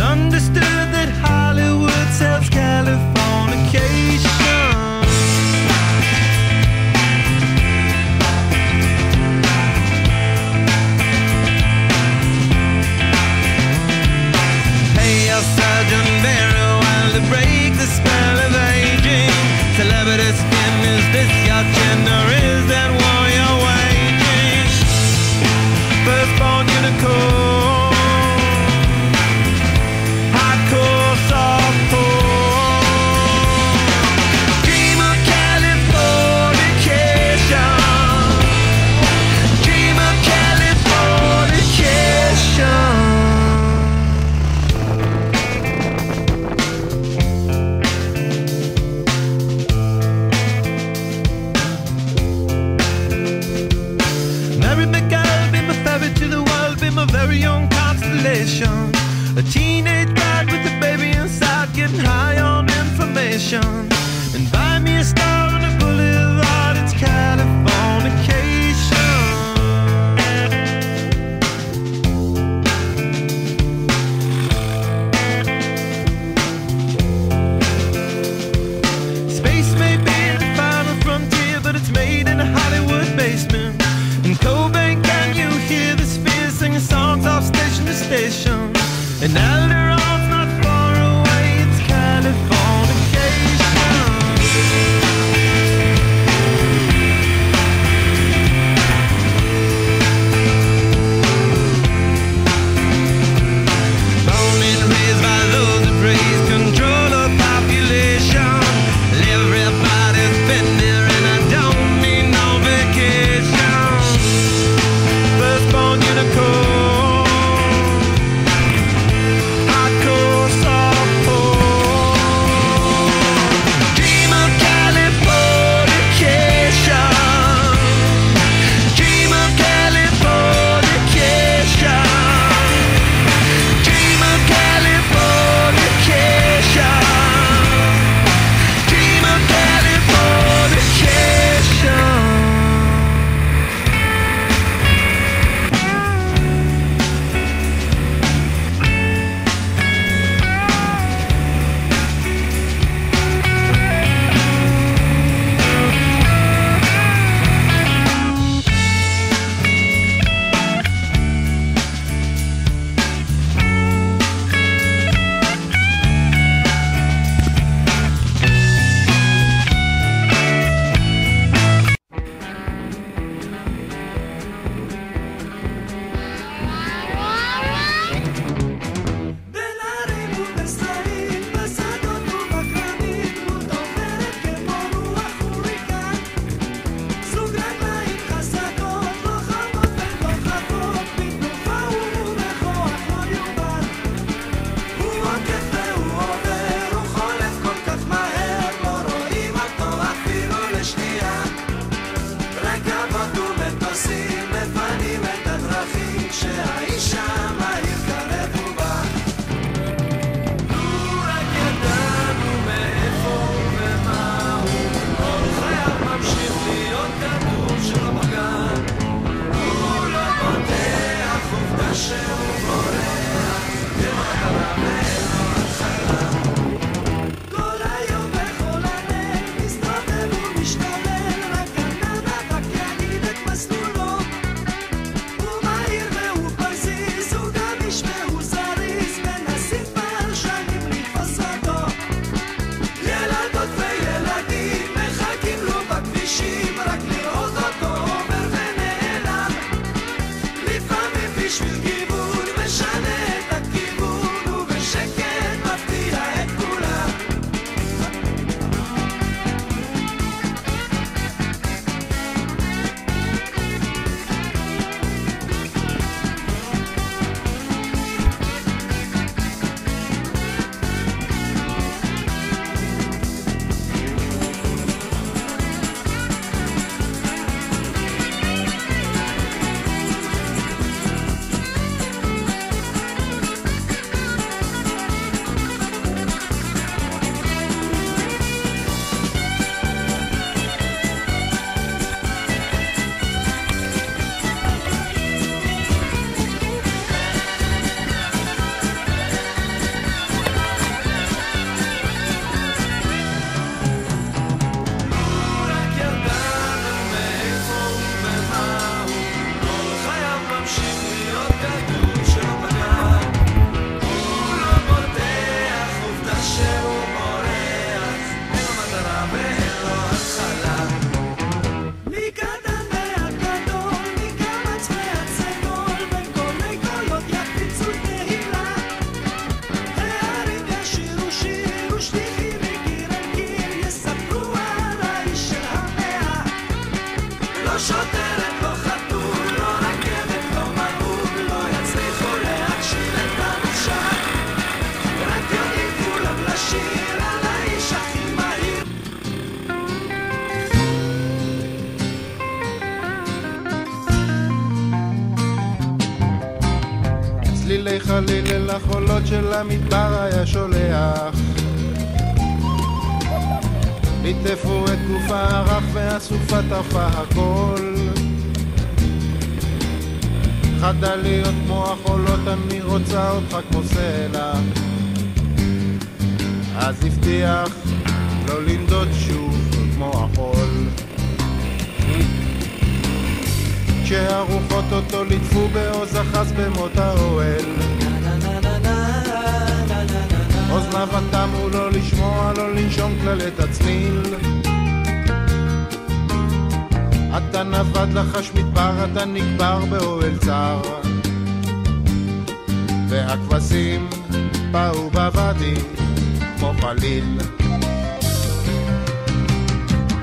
understood that Hollywood sells Californication. Hey, your surgeon very well to break the spell of aging. Celebrity skin, is this your gender? Is that war you're waging? Firstborn unicorn, hardcore softcore. Dream of Californication. Dream of Californication. Mary McGill, be my ferry to the world, be my very own constellation. A teenage bride with a baby inside, getting high on information. And buy me a star on a boulevard, it's Californication. Space may be the final frontier, but it's made in a Hollywood basement. In Cobain, can you hear the spheres singing songs off station to station? And Alderon חלילי חלילי לחולות של המדבר היה שולח, ליטפו את גופה הרך והסופה טרפה הכל. חדה להיות כמו החולות, אני רוצה אותך כמו סלע. אז הבטיח לא לנדוד שוב כמו החול. כשהרוחות אותו ליטפו בעוז אחז במות האוהל, אוזניו תמו לא לשמוע, לא לנשום כלל את הצליל. אתה נבד לחש מדבר, אתה נקבר באוהל צר, והכבשים באו בוואדי כמו חליל.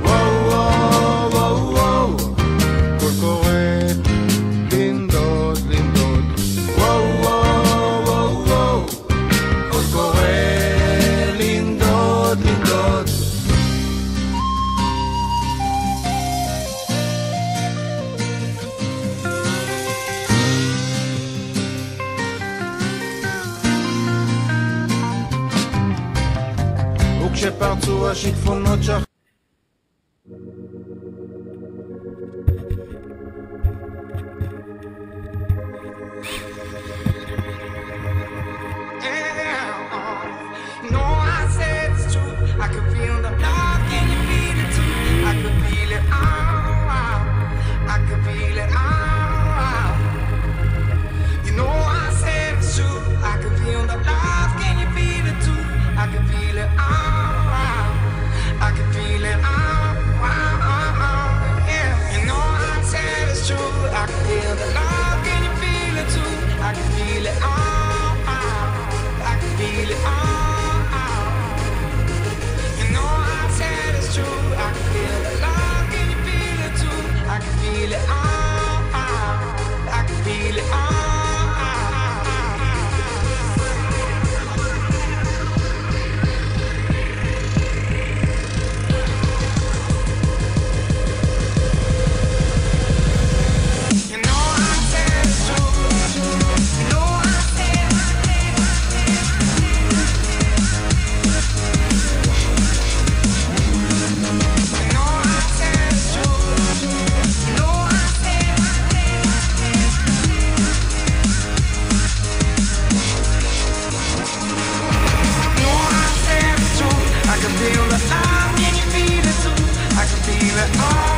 וואו וואו וואו וואו, קול קורא לנדוד לנדוד. וואו וואו וואו וואו, קול קורא לנדוד לנדוד. וכשפרצו השיטפונות I can feel the love, can you feel it too? I can feel it all.